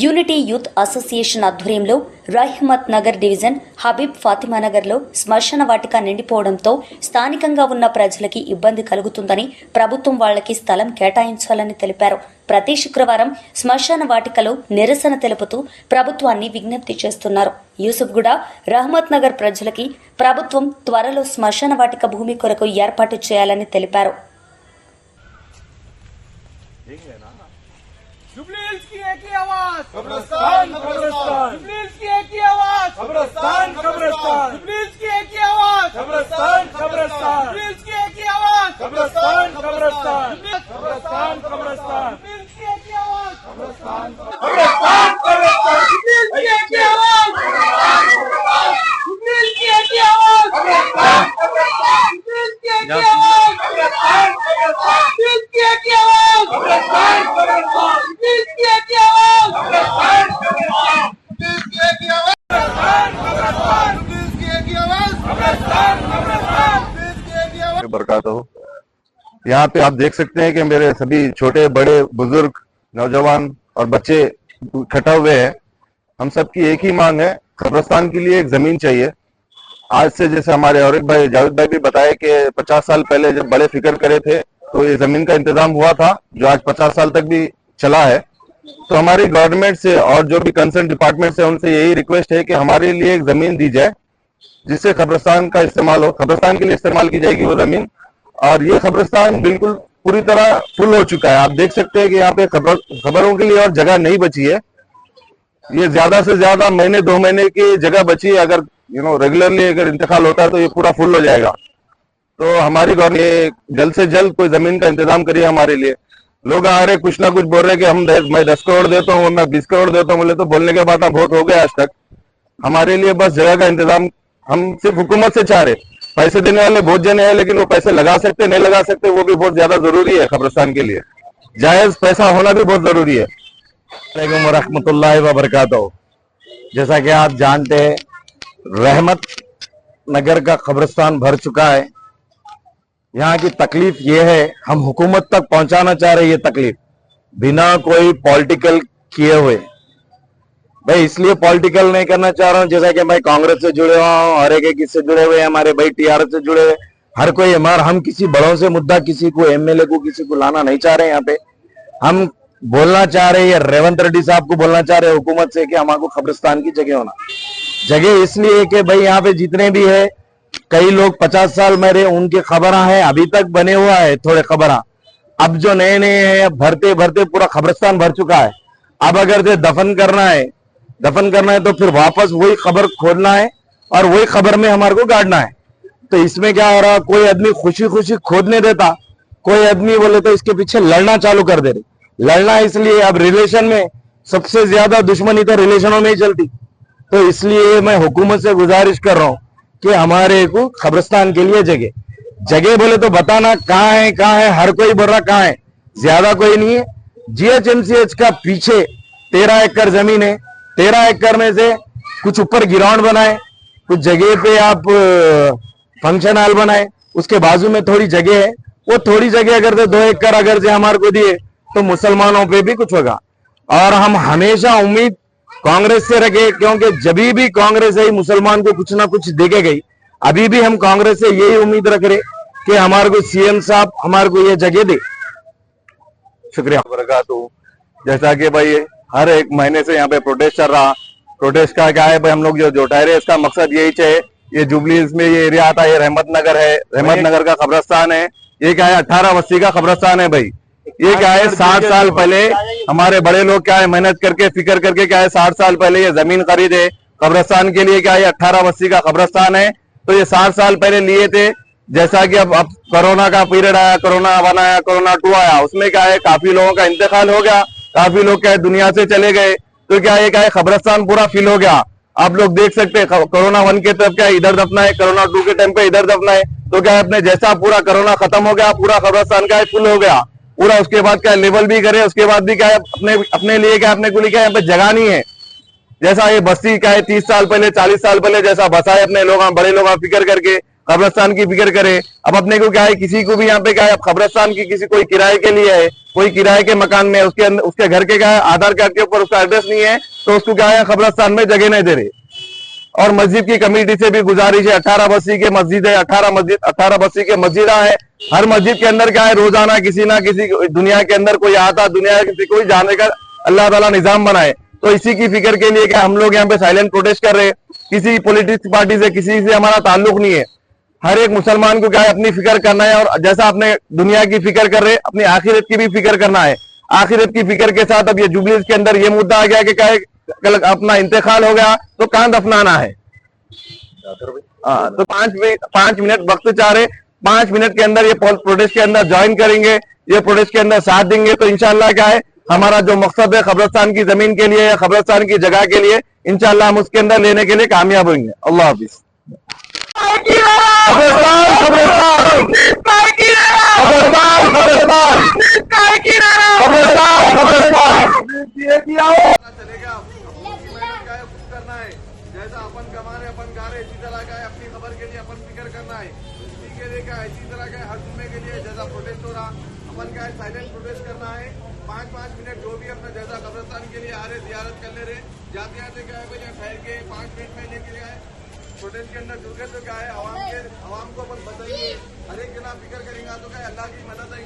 Unity youth association ఆధ్వర్యంలో Rahmat Nagar division Habib Fatima నగర్లో శ్మశాన వాటిక నిండిపోవడంతో స్థానికంగా ఉన్న ప్రజలకి ఇబ్బంది కలుగుతుందని ప్రభుత్వం వాళ్లకి స్థలం కేటాయించాలని తెలిపారు. ప్రతి శుక్రవారం శ్మశాన వాటికలో నిరసన తెలుపుతూ ప్రభుత్వాన్ని విజ్ఞప్తి చేస్తున్నారు. యూసుఫ్గూడ రహమత్ నగర్ ప్రజలకి ప్రభుత్వం త్వరలో శ్మశాన వాటిక భూమి కొరకు ఏర్పాటు చేయాలని తెలిపారు. जुबलील्स की एक ही आवाज कब्रिस्तान कब्रिस्तान जुबलील्स की एक ही आवाज कब्रिस्तान कब्रिस्तान जुबलील्स की एक ही आवाज कब्रिस्तान कब्रिस्तान जुबलील्स की एक ही आवाज कब्रिस्तान कब्रिस्तान कब्रिस्तान कब्रिस्तान जुबलील्स की एक ही आवाज कब्रिस्तान कब्रिस्तान कब्रिस्तान जुबलील्स की एक ही आवाज जुबलील्स की एक ही आवाज कब्रिस्तान कब्रिस्तान जुबलील्स की एक ही आवाज कब्रिस्तान कब्रिस्तान जुबलील्स की एक ही आवाज कब्रिस्तान कब्रिस्तान यहाँ पे आप देख सकते हैं कि मेरे सभी छोटे बड़े बुजुर्ग नौजवान और बच्चे इकट्ठा हुए हैं। हम सबकी एक ही मांग है, कब्रिस्तान के लिए एक जमीन चाहिए। आज से जैसे हमारे और एक भाई जावेद भाई भी बताए कि 50 साल पहले जब बड़े फिक्र करे थे तो ये जमीन का इंतजाम हुआ था जो आज 50 साल तक भी चला है। तो हमारी गवर्नमेंट से और जो भी कंसर्न डिपार्टमेंट से उनसे यही रिक्वेस्ट है कि हमारे लिए एक जमीन दी जाए जिससे कब्रिस्तान का इस्तेमाल हो, कब्रिस्तान के लिए इस्तेमाल की जाएगी वो जमीन। और ये कब्रिस्तान बिल्कुल पूरी तरह फुल हो चुका है। आप देख सकते हैं कि यहाँ पे खबरों के लिए और जगह नहीं बची है। ये ज्यादा से ज्यादा महीने 2 महीने की जगह बची है। अगर रेगुलरली अगर इंतकाल होता है तो ये पूरा फुल हो जाएगा। तो हमारी गवर्नमेंट जल्द से जल्द कोई जमीन का इंतजाम करिए हमारे लिए। लोग आ रहे कुछ ना कुछ बोल रहे कि मैं 10 करोड़ देता हूँ, मैं 20 करोड़ देता हूँ, बोले तो बोलने के बाद बहुत हो गया आज तक। हमारे लिए बस जगह का इंतजाम हम सिर्फ हुकूमत से चाह रहे। पैसे देने वाले बहुत जने हैं लेकिन वो पैसे लगा सकते नहीं लगा सकते वो भी बहुत ज्यादा जरूरी है। कब्रिस्तान के लिए जायज पैसा होना भी बहुत जरूरी है। वालेकुम रहमतुल्लाहि व बरकातहू। जैसा कि आप जानते हैं रहमत नगर का कब्रिस्तान भर चुका है। यहाँ की तकलीफ ये है, हम हुकूमत तक पहुंचाना चाह रहे हैं ये तकलीफ बिना कोई पॉलिटिकल किए हुए। भाई इसलिए पॉलिटिकल नहीं करना चाह रहा हूँ जैसा कि मैं कांग्रेस से जुड़े हुआ हूँ, हर एक किससे जुड़े हुए हैं, हमारे भाई टीआरएस से जुड़े हुए, हर कोई हम किसी बड़ों से मुद्दा किसी को एमएलए को किसी को लाना नहीं चाह रहे। यहाँ पे हम बोलना चाह रहे हैं, रेवंत रेड्डी साहब को बोलना चाह रहे हैं हुकूमत से कि हमारे कब्रिस्तान की जगह होना। जगह इसलिए कि भाई यहाँ पे जितने भी है कई लोग 50 साल में रहे, उनके खबरा है अभी तक बने हुआ है थोड़े खबरा। अब जो नए नए हैं भरते भरते पूरा कब्रिस्तान भर चुका है। अब अगर से दफन करना है तो फिर वापस वही खबर खोदना है और वही खबर में हमारे को गाड़ना है। तो इसमें क्या हो रहा, कोई आदमी खुशी खुशी खोदने देता, कोई आदमी बोले तो इसके पीछे लड़ना चालू कर दे रहे। लड़ना इसलिए अब रिलेशन में सबसे ज्यादा दुश्मनी तो रिलेशनों में ही चलती। तो इसलिए मैं हुकूमत से गुजारिश कर रहा हूँ कि हमारे को कब्रिस्तान के लिए जगह बोले तो बताना कहाँ है। हर कोई बोल रहा कहाँ है, ज्यादा कोई नहीं है। जीएचएमसीएच का पीछे 13 एकड़ जमीन है। 13 एकड़ में से कुछ ऊपर ग्राउंड बनाए, कुछ जगह पे आप फंक्शन हॉल बनाए, उसके बाजू में थोड़ी जगह है। वो थोड़ी जगह अगर से 2 एकड़ अगर से हमारे को दिए तो मुसलमानों पे भी कुछ होगा। और हम हमेशा उम्मीद कांग्रेस से रखे क्योंकि जब भी कांग्रेस है मुसलमान को कुछ ना कुछ देके गई। अभी भी हम कांग्रेस से यही उम्मीद रख रहे कि हमारे को सीएम साहब हमारे को ये जगह दे। शुक्रिया बरकातहू। जैसा कि भाई हर एक महीने से यहाँ पे प्रोटेस्ट चल रहा। प्रोटेस्ट का क्या है भाई, हम लोग जो ठहरे इसका मकसद यही चाहिए। ये जुबलीज में ये एरिया आता है, ये रहमत नगर है, रहमत नगर का कब्रिस्तान है। ये क्या है 18 बस्ती का कब्रिस्तान है भाई। ये क्या है 60 साल पहले हमारे बड़े लोग क्या है मेहनत करके फिक्र करके क्या है 60 साल पहले ये जमीन खरीदे कब्रिस्तान के लिए। क्या है 18 बस्ती का कब्रिस्तान है। तो ये 60 साल पहले लिए थे। जैसा कि अब कोरोना का पीरियड आया, कोरोना 1 आया, कोरोना 2 आया, उसमें क्या है काफी लोगों का इंतकाल हो गया, काफी लोग क्या है दुनिया से चले गए। तो क्या है कब्रिस्तान पूरा फिल हो गया। आप लोग देख सकते हैं कोरोना 1 के तरफ क्या इधर दफना है, कोरोना 2 के टाइम पे इधर दफना है। तो क्या है अपने जैसा पूरा कोरोना खत्म हो गया, पूरा कब्रिस्तान का फुल हो गया पूरा। उसके बाद क्या लेवल भी करे, उसके बाद भी क्या है अपने लिए क्या अपने को लिए क्या यहाँ पे जगह नहीं है। जैसा ये बस्ती क्या है 30 साल पहले 40 साल पहले जैसा बसाए अपने लोग बड़े लोग फिक्र करके कब्रिस्तान की फिक्र करे। अब अपने को क्या है किसी को भी यहाँ पे क्या है कब्रिस्तान की किसी कोई किराए के लिए है कोई किराए के मकान में उसके अंदर उसके घर के क्या है आधार कार्ड के ऊपर उसका एड्रेस नहीं है तो उसको क्या है कब्रिस्तान में जगह नहीं दे रहे। और मस्जिद की कमेटी से भी गुजारिश है, 18 बस्ती के मस्जिद है, 18 बस्ती के मस्जिदा है। हर मस्जिद के अंदर क्या है रोजाना किसी ना किसी दुनिया के अंदर कोई आता, दुनिया किसी कोई जाने का अल्लाह ताला निजाम बनाए। तो इसी की फिक्र के लिए क्या हम लोग यहाँ पे साइलेंट प्रोटेस्ट कर रहे हैं। किसी पॉलिटिक्स पार्टी से किसी से हमारा ताल्लुक नहीं है। हर एक मुसलमान को क्या है अपनी फिक्र करना है, और जैसा आपने दुनिया की फिक्र कर रहे अपनी आखिरत की भी फिक्र करना है। आखिरत की फिक्र के साथ अब ये जुबलीस के अंदर ये मुद्दा आ गया कि क्या है कल अपना इंतकाल हो गया तो कहां दफनाना है। हाँ, तो 5 मिनट वक्त चाह रहे, 5 मिनट के अंदर ये प्रोटेस्ट के अंदर ज्वाइन करेंगे, ये प्रोटेस्ट के अंदर साथ देंगे तो इंशाल्लाह क्या है हमारा जो मकसद है कब्रिस्तान की जमीन के लिए या कब्रिस्तान की जगह के लिए इंशाल्लाह हम उसके अंदर लेने के लिए कामयाब होंगे। अल्लाह हाफिज। चलेगा अपनी मेहनत का है कुछ करना है, जैसा अपन कमा रहे अपन गा रहे इसी तरह का है, अपनी खबर के लिए अपन फिक्र करना है, इसी के लिए क्या है इसी तरह का है हर जुम्मे के लिए जैसा प्रोटेस्ट हो रहा अपन क्या है साइलेंट प्रोटेस्ट करना है। 5-5 मिनट जो भी अपना जैसा कब्रिस्तान के लिए आ रहे जियारत कर ले रहे, जाते आते क्या है भैया ठहर के 5 मिनट में लेके गए प्रोटेस्ट के अंदर जुड़ गए तो क्या है आवाम को अपन बताइए, हर एक जना फिक्र करेंगे तो क्या है अल्लाह की मदद है।